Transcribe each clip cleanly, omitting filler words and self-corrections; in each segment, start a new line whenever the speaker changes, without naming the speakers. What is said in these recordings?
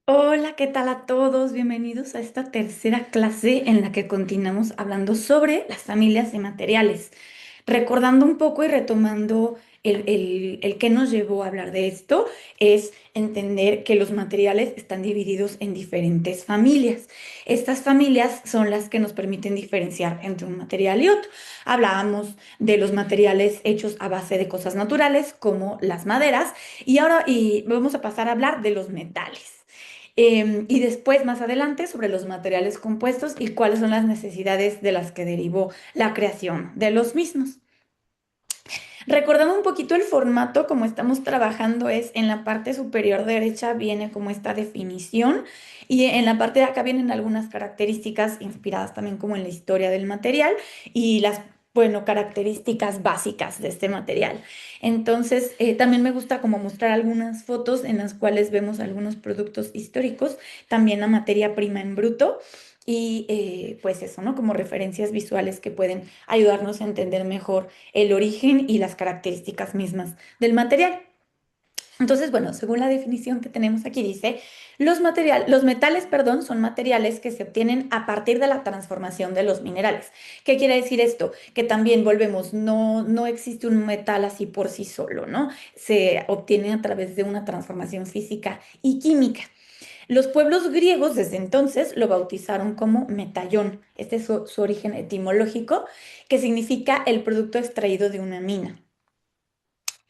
Hola, ¿qué tal a todos? Bienvenidos a esta tercera clase en la que continuamos hablando sobre las familias de materiales. Recordando un poco y retomando el que nos llevó a hablar de esto, es entender que los materiales están divididos en diferentes familias. Estas familias son las que nos permiten diferenciar entre un material y otro. Hablábamos de los materiales hechos a base de cosas naturales, como las maderas, y vamos a pasar a hablar de los metales. Y después, más adelante, sobre los materiales compuestos y cuáles son las necesidades de las que derivó la creación de los mismos. Recordando un poquito el formato, como estamos trabajando, es en la parte superior derecha viene como esta definición y en la parte de acá vienen algunas características inspiradas también como en la historia del material y las, bueno, características básicas de este material. Entonces, también me gusta como mostrar algunas fotos en las cuales vemos algunos productos históricos, también la materia prima en bruto. Y pues eso, ¿no? Como referencias visuales que pueden ayudarnos a entender mejor el origen y las características mismas del material. Entonces, bueno, según la definición que tenemos aquí, dice, los metales, perdón, son materiales que se obtienen a partir de la transformación de los minerales. ¿Qué quiere decir esto? Que también volvemos, no existe un metal así por sí solo, ¿no? Se obtiene a través de una transformación física y química. Los pueblos griegos desde entonces lo bautizaron como metallón. Este es su origen etimológico, que significa el producto extraído de una mina.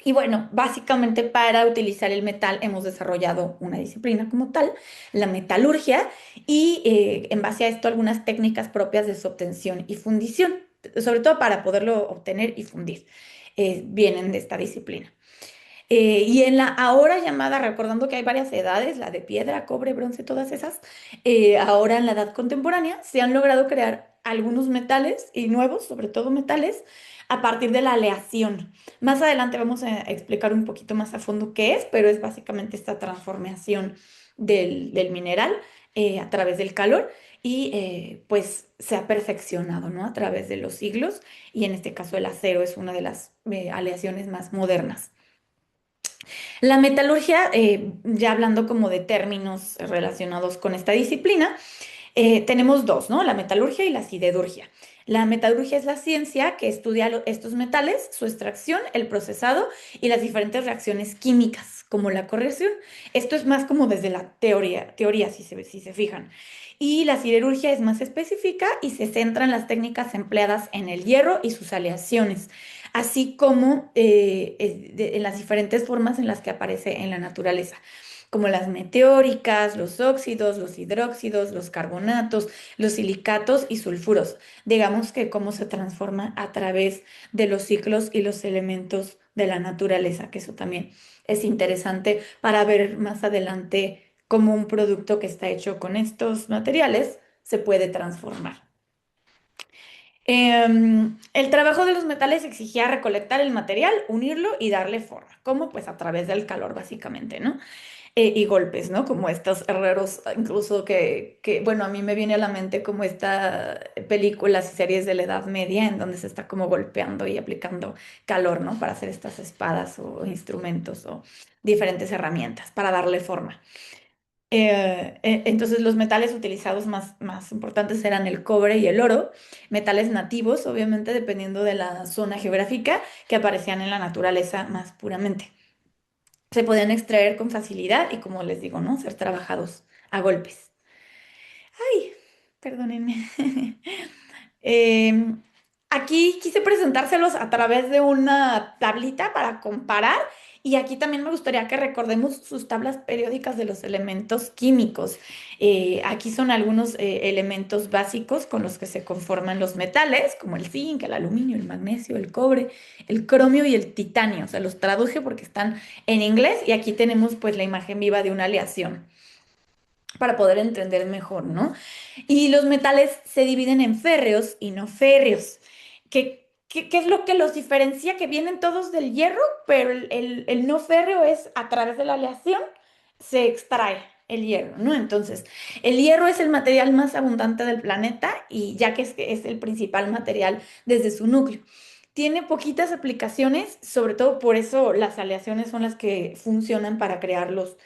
Y bueno, básicamente para utilizar el metal hemos desarrollado una disciplina como tal, la metalurgia, y en base a esto algunas técnicas propias de su obtención y fundición, sobre todo para poderlo obtener y fundir, vienen de esta disciplina. Y en la ahora llamada, recordando que hay varias edades, la de piedra, cobre, bronce, todas esas, ahora en la edad contemporánea se han logrado crear algunos metales y nuevos, sobre todo metales, a partir de la aleación. Más adelante vamos a explicar un poquito más a fondo qué es, pero es básicamente esta transformación del mineral a través del calor y pues se ha perfeccionado, ¿no? A través de los siglos y en este caso el acero es una de las aleaciones más modernas. La metalurgia, ya hablando como de términos relacionados con esta disciplina, tenemos dos, ¿no? La metalurgia y la siderurgia. La metalurgia es la ciencia que estudia estos metales, su extracción, el procesado y las diferentes reacciones químicas, como la corrosión. Esto es más como desde la teoría si se fijan. Y la siderurgia es más específica y se centra en las técnicas empleadas en el hierro y sus aleaciones, así como en las diferentes formas en las que aparece en la naturaleza como las meteóricas, los óxidos, los hidróxidos, los carbonatos, los silicatos y sulfuros. Digamos que cómo se transforma a través de los ciclos y los elementos de la naturaleza, que eso también es interesante para ver más adelante cómo un producto que está hecho con estos materiales se puede transformar. El trabajo de los metales exigía recolectar el material, unirlo y darle forma. ¿Cómo? Pues a través del calor, básicamente, ¿no? Y golpes, ¿no? Como estos herreros, incluso bueno, a mí me viene a la mente como esta películas y series de la Edad Media en donde se está como golpeando y aplicando calor, ¿no? Para hacer estas espadas o instrumentos o diferentes herramientas para darle forma. Entonces los metales utilizados más importantes eran el cobre y el oro, metales nativos, obviamente dependiendo de la zona geográfica que aparecían en la naturaleza más puramente. Se podían extraer con facilidad y como les digo, ¿no? Ser trabajados a golpes. Ay, perdónenme. Em, Aquí quise presentárselos a través de una tablita para comparar y aquí también me gustaría que recordemos sus tablas periódicas de los elementos químicos. Aquí son algunos elementos básicos con los que se conforman los metales, como el zinc, el aluminio, el magnesio, el cobre, el cromio y el titanio. O sea, los traduje porque están en inglés y aquí tenemos pues la imagen viva de una aleación para poder entender mejor, ¿no? Y los metales se dividen en férreos y no férreos. ¿Qué es lo que los diferencia? Que vienen todos del hierro, pero el no férreo es a través de la aleación se extrae el hierro, ¿no? Entonces, el hierro es el material más abundante del planeta y ya que es el principal material desde su núcleo. Tiene poquitas aplicaciones, sobre todo por eso las aleaciones son las que funcionan para crear los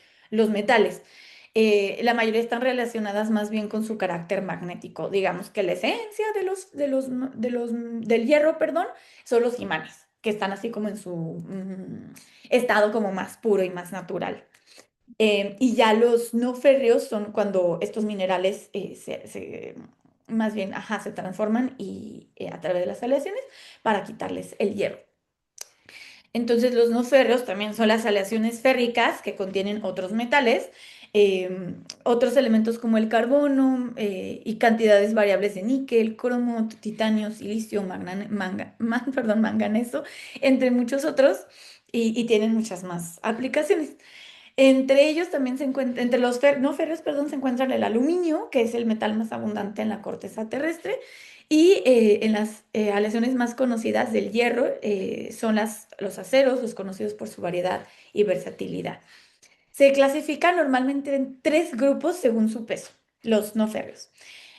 metales. La mayoría están relacionadas más bien con su carácter magnético. Digamos que la esencia del hierro, perdón, son los imanes, que están así como en su estado como más puro y más natural. Y ya los no férreos son cuando estos minerales más bien, ajá, se transforman y a través de las aleaciones para quitarles el hierro. Entonces, los no férreos también son las aleaciones férricas que contienen otros metales, otros elementos como el carbono y cantidades variables de níquel, cromo, titanio, silicio, perdón, manganeso, entre muchos otros, y tienen muchas más aplicaciones. Entre ellos también se encuentra, entre los no férreos, perdón, se encuentra el aluminio, que es el metal más abundante en la corteza terrestre, y en las aleaciones más conocidas del hierro son los aceros, los conocidos por su variedad y versatilidad. Se clasifican normalmente en tres grupos según su peso, los no férreos.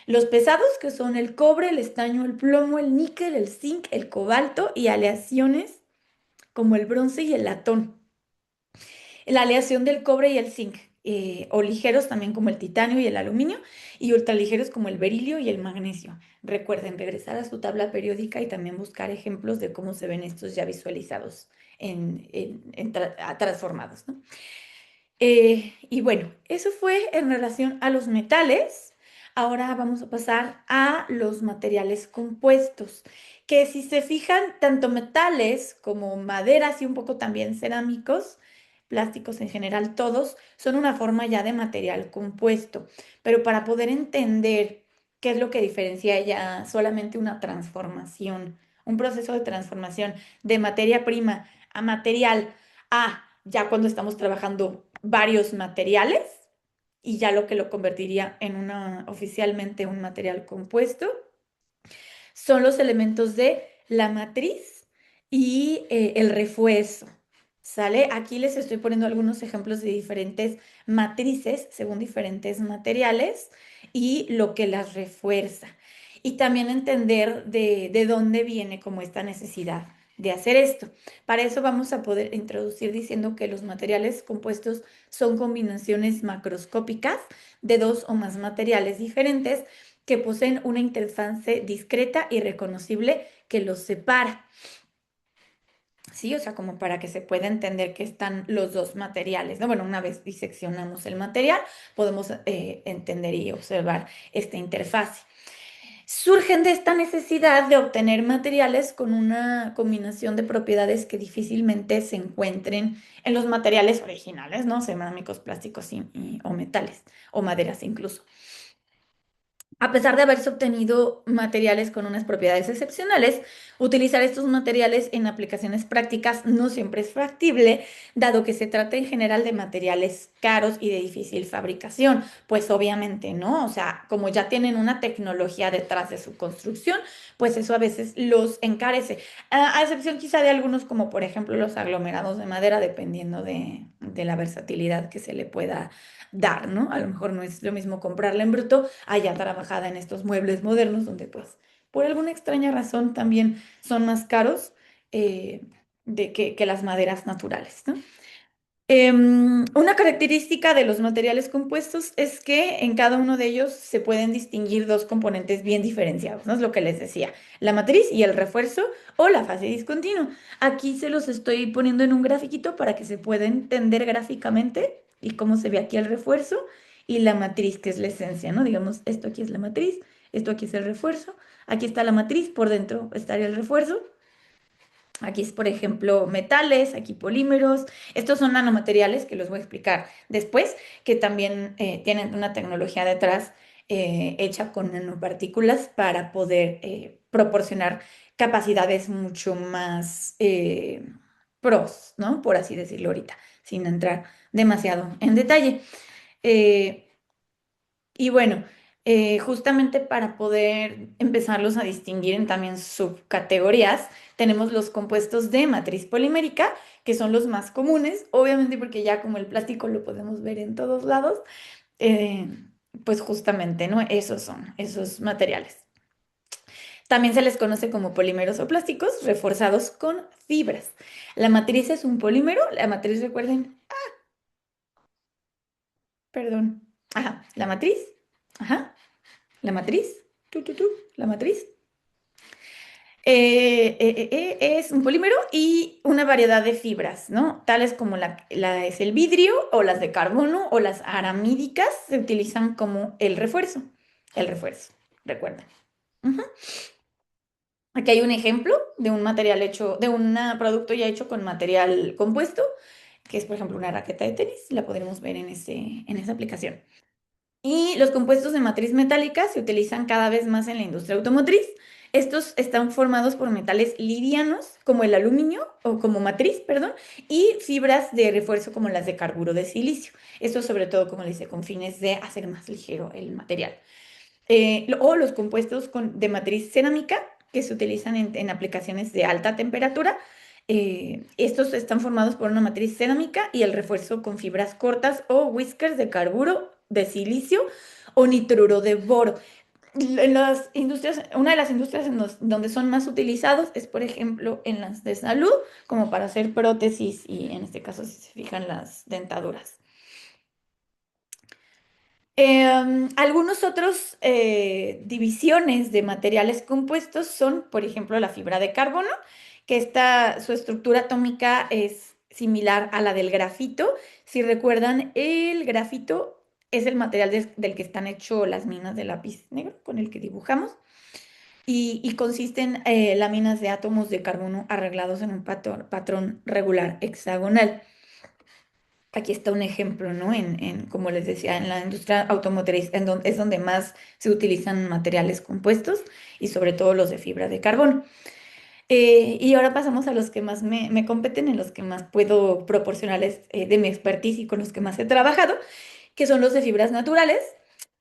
Los pesados, que son el cobre, el estaño, el plomo, el níquel, el zinc, el cobalto, y aleaciones como el bronce y el latón. La aleación del cobre y el zinc, o ligeros también como el titanio y el aluminio, y ultraligeros como el berilio y el magnesio. Recuerden regresar a su tabla periódica y también buscar ejemplos de cómo se ven estos ya visualizados transformados, ¿no? Y bueno, eso fue en relación a los metales. Ahora vamos a pasar a los materiales compuestos, que si se fijan, tanto metales como maderas y un poco también cerámicos, plásticos en general, todos son una forma ya de material compuesto. Pero para poder entender qué es lo que diferencia ya solamente una transformación, un proceso de transformación de materia prima a material, ya cuando estamos trabajando varios materiales y ya lo que lo convertiría en oficialmente un material compuesto, son los elementos de la matriz y el refuerzo. ¿Sale? Aquí les estoy poniendo algunos ejemplos de diferentes matrices según diferentes materiales y lo que las refuerza. Y también entender de dónde viene como esta necesidad de hacer esto. Para eso vamos a poder introducir diciendo que los materiales compuestos son combinaciones macroscópicas de dos o más materiales diferentes que poseen una interfase discreta y reconocible que los separa. Sí, o sea, como para que se pueda entender que están los dos materiales, ¿no? Bueno, una vez diseccionamos el material, podemos entender y observar esta interfase. Surgen de esta necesidad de obtener materiales con una combinación de propiedades que difícilmente se encuentren en los materiales originales, ¿no? Cerámicos, plásticos o metales, o maderas incluso. A pesar de haberse obtenido materiales con unas propiedades excepcionales, utilizar estos materiales en aplicaciones prácticas no siempre es factible, dado que se trata en general de materiales caros y de difícil fabricación. Pues obviamente, ¿no? O sea, como ya tienen una tecnología detrás de su construcción, pues eso a veces los encarece. A excepción quizá de algunos, como por ejemplo los aglomerados de madera, dependiendo de la versatilidad que se le pueda dar, ¿no? A lo mejor no es lo mismo comprarla en bruto allá trabajada en estos muebles modernos, donde pues por alguna extraña razón también son más caros que las maderas naturales, ¿no? Una característica de los materiales compuestos es que en cada uno de ellos se pueden distinguir dos componentes bien diferenciados, ¿no? Es lo que les decía, la matriz y el refuerzo o la fase discontinua. Aquí se los estoy poniendo en un grafiquito para que se pueda entender gráficamente y cómo se ve aquí el refuerzo y la matriz, que es la esencia, ¿no? Digamos, esto aquí es la matriz, esto aquí es el refuerzo, aquí está la matriz, por dentro estaría el refuerzo. Aquí es, por ejemplo, metales, aquí polímeros. Estos son nanomateriales que los voy a explicar después, que también tienen una tecnología detrás hecha con nanopartículas para poder proporcionar capacidades mucho más pros, ¿no? Por así decirlo ahorita, sin entrar demasiado en detalle. Eh, y bueno, justamente para poder empezarlos a distinguir en también subcategorías, tenemos los compuestos de matriz polimérica, que son los más comunes, obviamente porque ya como el plástico lo podemos ver en todos lados, eh, pues justamente, ¿no? Esos son esos materiales. También se les conoce como polímeros o plásticos reforzados con fibras. La matriz es un polímero, la matriz, recuerden, perdón. Ajá, la matriz. Ajá, la matriz. Tu, la matriz. Es un polímero y una variedad de fibras, ¿no? Tales como es el vidrio o las de carbono o las aramídicas se utilizan como el refuerzo. El refuerzo, recuerda. Ujú. Aquí hay un ejemplo de un material hecho, de un producto ya hecho con material compuesto, que es, por ejemplo, una raqueta de tenis. La podremos ver en esa aplicación. Y los compuestos de matriz metálica se utilizan cada vez más en la industria automotriz. Estos están formados por metales livianos, como el aluminio, o como matriz, perdón, y fibras de refuerzo como las de carburo de silicio. Esto sobre todo, como le dice, con fines de hacer más ligero el material. O los compuestos de matriz cerámica, que se utilizan en aplicaciones de alta temperatura. Estos están formados por una matriz cerámica y el refuerzo con fibras cortas o whiskers de carburo de silicio o nitruro de boro. En las industrias, una de las industrias donde son más utilizados es, por ejemplo, en las de salud, como para hacer prótesis y en este caso, si se fijan, las dentaduras. Algunos otros divisiones de materiales compuestos son, por ejemplo, la fibra de carbono, que su estructura atómica es similar a la del grafito. Si recuerdan, el grafito es el material del que están hechos las minas de lápiz negro con el que dibujamos y consisten láminas de átomos de carbono arreglados en un patrón regular hexagonal. Aquí está un ejemplo, ¿no? Como les decía, en la industria automotriz, es donde más se utilizan materiales compuestos y sobre todo los de fibra de carbono. Y ahora pasamos a los que más me competen, en los que más puedo proporcionarles de mi expertise y con los que más he trabajado, que son los de fibras naturales,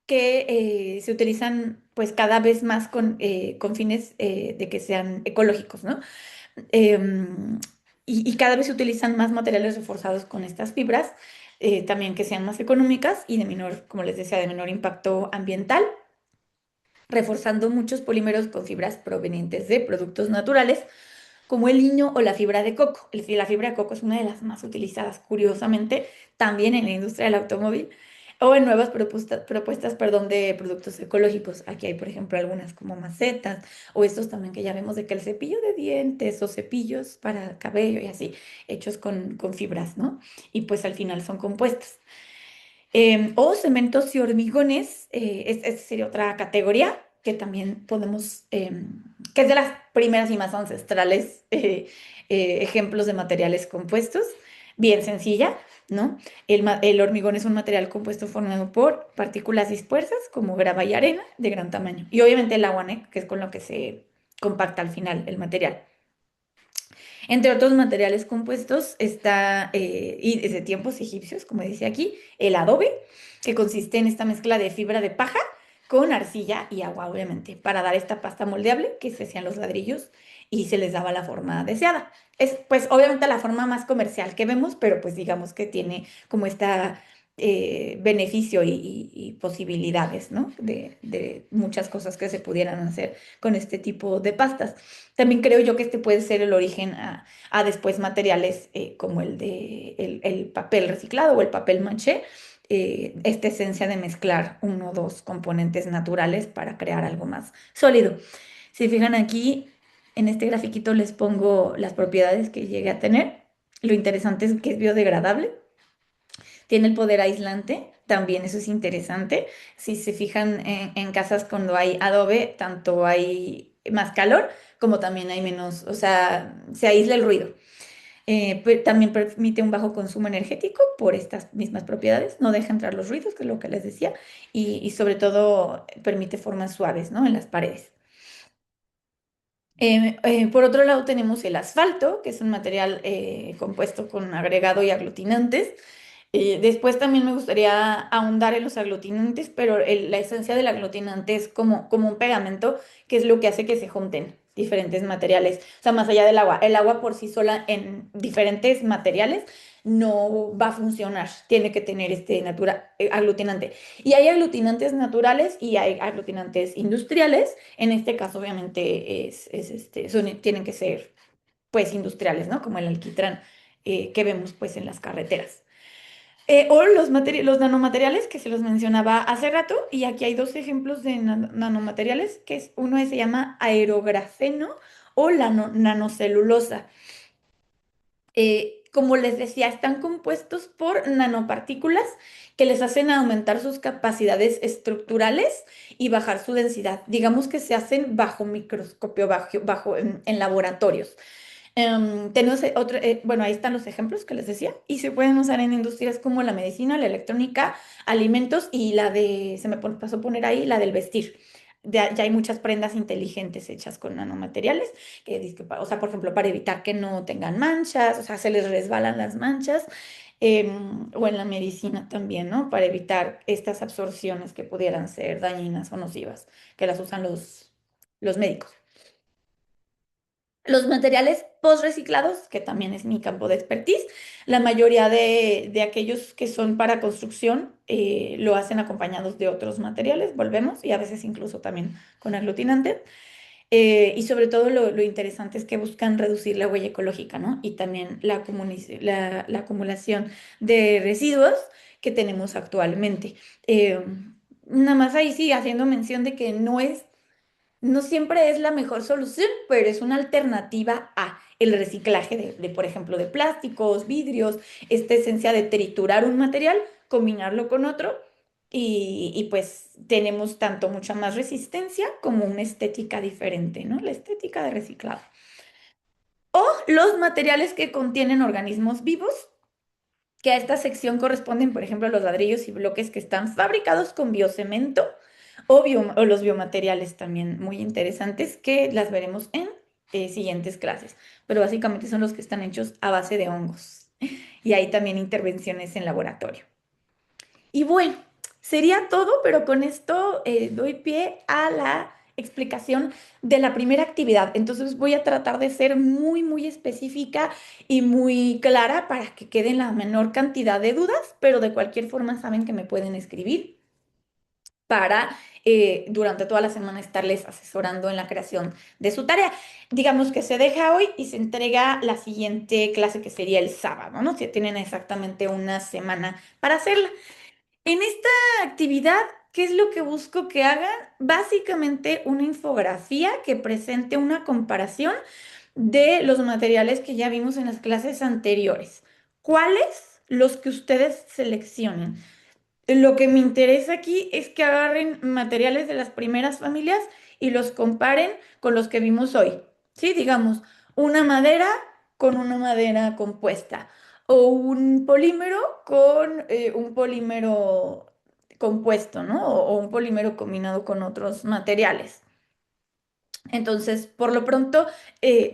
que se utilizan pues cada vez más con fines de que sean ecológicos, ¿no? Em, y cada vez se utilizan más materiales reforzados con estas fibras, también que sean más económicas y de menor, como les decía, de menor impacto ambiental, reforzando muchos polímeros con fibras provenientes de productos naturales, como el liño o la fibra de coco. La fibra de coco es una de las más utilizadas, curiosamente, también en la industria del automóvil o en nuevas propuestas, perdón, de productos ecológicos. Aquí hay, por ejemplo, algunas como macetas o estos también que ya vemos de que el cepillo de dientes o cepillos para cabello y así, hechos con fibras, ¿no? Y pues al final son compuestos. O cementos y hormigones, esta sería otra categoría que también podemos, que es de las primeras y más ancestrales ejemplos de materiales compuestos, bien sencilla, ¿no? El hormigón es un material compuesto formado por partículas dispersas como grava y arena de gran tamaño. Y obviamente el agua, ¿no? Que es con lo que se compacta al final el material. Entre otros materiales compuestos está, y desde tiempos egipcios, como dice aquí, el adobe, que consiste en esta mezcla de fibra de paja con arcilla y agua, obviamente, para dar esta pasta moldeable que se hacían los ladrillos y se les daba la forma deseada. Es, pues, obviamente la forma más comercial que vemos, pero pues digamos que tiene como esta beneficio y posibilidades, ¿no? De muchas cosas que se pudieran hacer con este tipo de pastas. También creo yo que este puede ser el origen a después materiales como el papel reciclado o el papel maché, esta esencia de mezclar uno o dos componentes naturales para crear algo más sólido. Si fijan aquí, en este grafiquito les pongo las propiedades que llegue a tener. Lo interesante es que es biodegradable, tiene el poder aislante, también eso es interesante. Si se fijan en casas cuando hay adobe, tanto hay más calor como también hay menos, o sea, se aísla el ruido. También permite un bajo consumo energético por estas mismas propiedades, no deja entrar los ruidos, que es lo que les decía, y sobre todo permite formas suaves, ¿no? En las paredes. Por otro lado tenemos el asfalto, que es un material compuesto con agregado y aglutinantes. Después también me gustaría ahondar en los aglutinantes, pero la esencia del aglutinante es como un pegamento, que es lo que hace que se junten diferentes materiales. O sea, más allá del agua. El agua por sí sola en diferentes materiales no va a funcionar. Tiene que tener este aglutinante. Y hay aglutinantes naturales y hay aglutinantes industriales. En este caso, obviamente, tienen que ser pues industriales, ¿no? Como el alquitrán que vemos pues en las carreteras. O los nanomateriales que se los mencionaba hace rato, y aquí hay dos ejemplos de nanomateriales, uno se llama aerografeno o la nanocelulosa. Como les decía, están compuestos por nanopartículas que les hacen aumentar sus capacidades estructurales y bajar su densidad. Digamos que se hacen bajo microscopio, en laboratorios. Tenemos bueno, ahí están los ejemplos que les decía y se pueden usar en industrias como la medicina, la electrónica, alimentos y se me pasó a poner ahí la del vestir. Ya hay muchas prendas inteligentes hechas con nanomateriales, o sea, por ejemplo, para evitar que no tengan manchas, o sea, se les resbalan las manchas, o en la medicina también, ¿no? Para evitar estas absorciones que pudieran ser dañinas o nocivas, que las usan los médicos. Los materiales post-reciclados, que también es mi campo de expertise, la mayoría de aquellos que son para construcción lo hacen acompañados de otros materiales, volvemos, y a veces incluso también con aglutinante. Y sobre todo lo interesante es que buscan reducir la huella ecológica, ¿no? Y también la acumulación de residuos que tenemos actualmente. Eh, Nada más ahí sí, haciendo mención de que no siempre es la mejor solución, pero es una alternativa a el reciclaje por ejemplo, de plásticos, vidrios, esta esencia de triturar un material, combinarlo con otro y pues tenemos tanto mucha más resistencia como una estética diferente, ¿no? La estética de reciclado. O los materiales que contienen organismos vivos, que a esta sección corresponden, por ejemplo, los ladrillos y bloques que están fabricados con biocemento o los biomateriales también muy interesantes que las veremos en siguientes clases. Pero básicamente son los que están hechos a base de hongos. Y hay también intervenciones en laboratorio. Y bueno, sería todo, pero con esto doy pie a la explicación de la primera actividad. Entonces voy a tratar de ser muy, muy específica y muy clara para que queden la menor cantidad de dudas, pero de cualquier forma saben que me pueden escribir para durante toda la semana estarles asesorando en la creación de su tarea. Digamos que se deja hoy y se entrega la siguiente clase que sería el sábado, ¿no? Si tienen exactamente una semana para hacerla. En esta actividad, ¿qué es lo que busco que hagan? Básicamente una infografía que presente una comparación de los materiales que ya vimos en las clases anteriores. ¿Cuáles? Los que ustedes seleccionen. Lo que me interesa aquí es que agarren materiales de las primeras familias y los comparen con los que vimos hoy. ¿Sí? Digamos, una madera con una madera compuesta o un polímero con un polímero compuesto, ¿no? O un polímero combinado con otros materiales. Entonces, por lo pronto,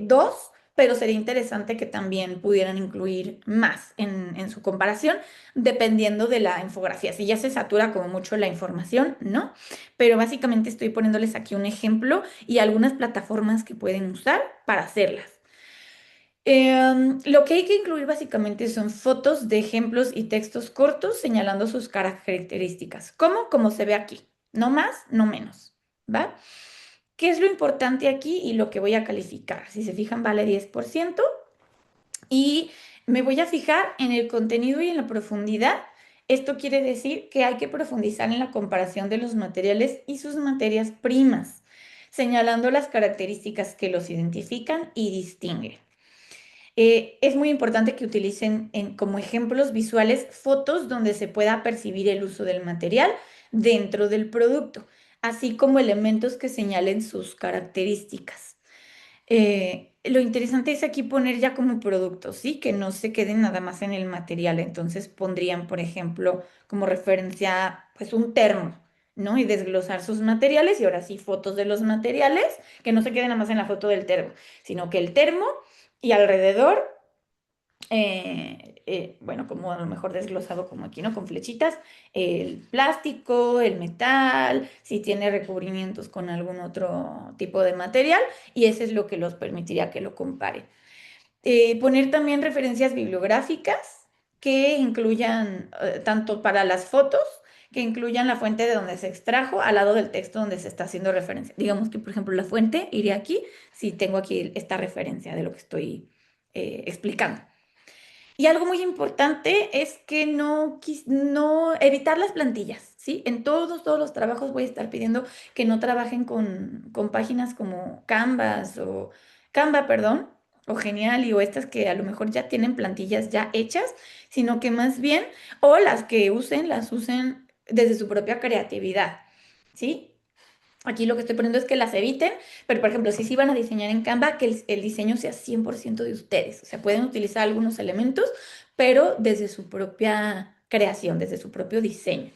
dos, pero sería interesante que también pudieran incluir más en su comparación, dependiendo de la infografía. Si ya se satura como mucho la información, ¿no? Pero básicamente estoy poniéndoles aquí un ejemplo y algunas plataformas que pueden usar para hacerlas. Lo que hay que incluir básicamente son fotos de ejemplos y textos cortos señalando sus características. ¿Cómo? Como se ve aquí. No más, no menos. ¿Va? ¿Qué es lo importante aquí y lo que voy a calificar? Si se fijan, vale 10% y me voy a fijar en el contenido y en la profundidad. Esto quiere decir que hay que profundizar en la comparación de los materiales y sus materias primas, señalando las características que los identifican y distinguen. Es muy importante que utilicen como ejemplos visuales fotos donde se pueda percibir el uso del material dentro del producto, así como elementos que señalen sus características. Lo interesante es aquí poner ya como productos, ¿sí? Que no se queden nada más en el material. Entonces pondrían, por ejemplo, como referencia, pues un termo, ¿no? Y desglosar sus materiales y ahora sí fotos de los materiales, que no se queden nada más en la foto del termo, sino que el termo y alrededor, bueno, como a lo mejor desglosado como aquí, ¿no? Con flechitas, el plástico, el metal, si tiene recubrimientos con algún otro tipo de material, y eso es lo que los permitiría que lo comparen. Poner también referencias bibliográficas que incluyan, tanto para las fotos, que incluyan la fuente de donde se extrajo al lado del texto donde se está haciendo referencia. Digamos que, por ejemplo, la fuente iría aquí si tengo aquí esta referencia de lo que estoy explicando. Y algo muy importante es que no evitar las plantillas, ¿sí? En todos los trabajos voy a estar pidiendo que no trabajen con páginas como Canva, perdón, o Genially, o estas que a lo mejor ya tienen plantillas ya hechas, sino que más bien, o las que usen, las usen desde su propia creatividad, ¿sí? Aquí lo que estoy poniendo es que las eviten, pero por ejemplo, si sí van a diseñar en Canva, que el diseño sea 100% de ustedes. O sea, pueden utilizar algunos elementos, pero desde su propia creación, desde su propio diseño.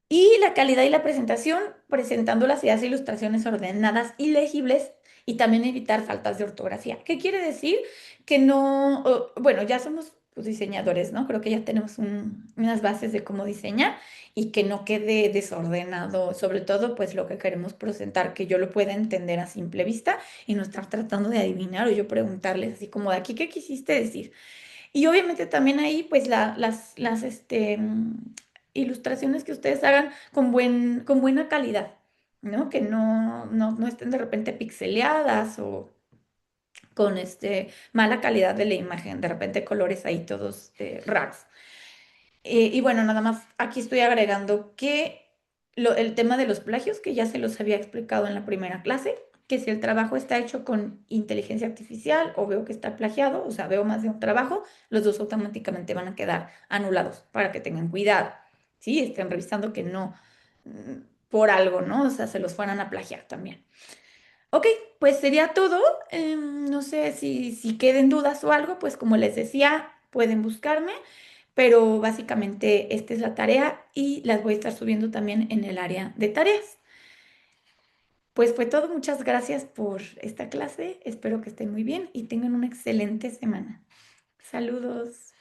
Y la calidad y la presentación, presentando las ideas e ilustraciones ordenadas y legibles y también evitar faltas de ortografía. ¿Qué quiere decir? Que no, bueno, ya somos pues, diseñadores, ¿no? Creo que ya tenemos unas bases de cómo diseñar y que no quede desordenado, sobre todo pues lo que queremos presentar, que yo lo pueda entender a simple vista y no estar tratando de adivinar o yo preguntarles así como de aquí, ¿qué quisiste decir? Y obviamente también ahí, pues ilustraciones que ustedes hagan con buena calidad, ¿no? Que no estén de repente pixeleadas o con mala calidad de la imagen, de repente colores ahí todos raros. Y bueno, nada más, aquí estoy agregando que el tema de los plagios, que ya se los había explicado en la primera clase, que si el trabajo está hecho con inteligencia artificial o veo que está plagiado, o sea, veo más de un trabajo, los dos automáticamente van a quedar anulados para que tengan cuidado, ¿sí? Estén revisando que no, por algo, ¿no? O sea, se los fueran a plagiar también. Ok, pues sería todo. No sé si queden dudas o algo, pues como les decía, pueden buscarme, pero básicamente esta es la tarea y las voy a estar subiendo también en el área de tareas. Pues fue todo, muchas gracias por esta clase, espero que estén muy bien y tengan una excelente semana. Saludos.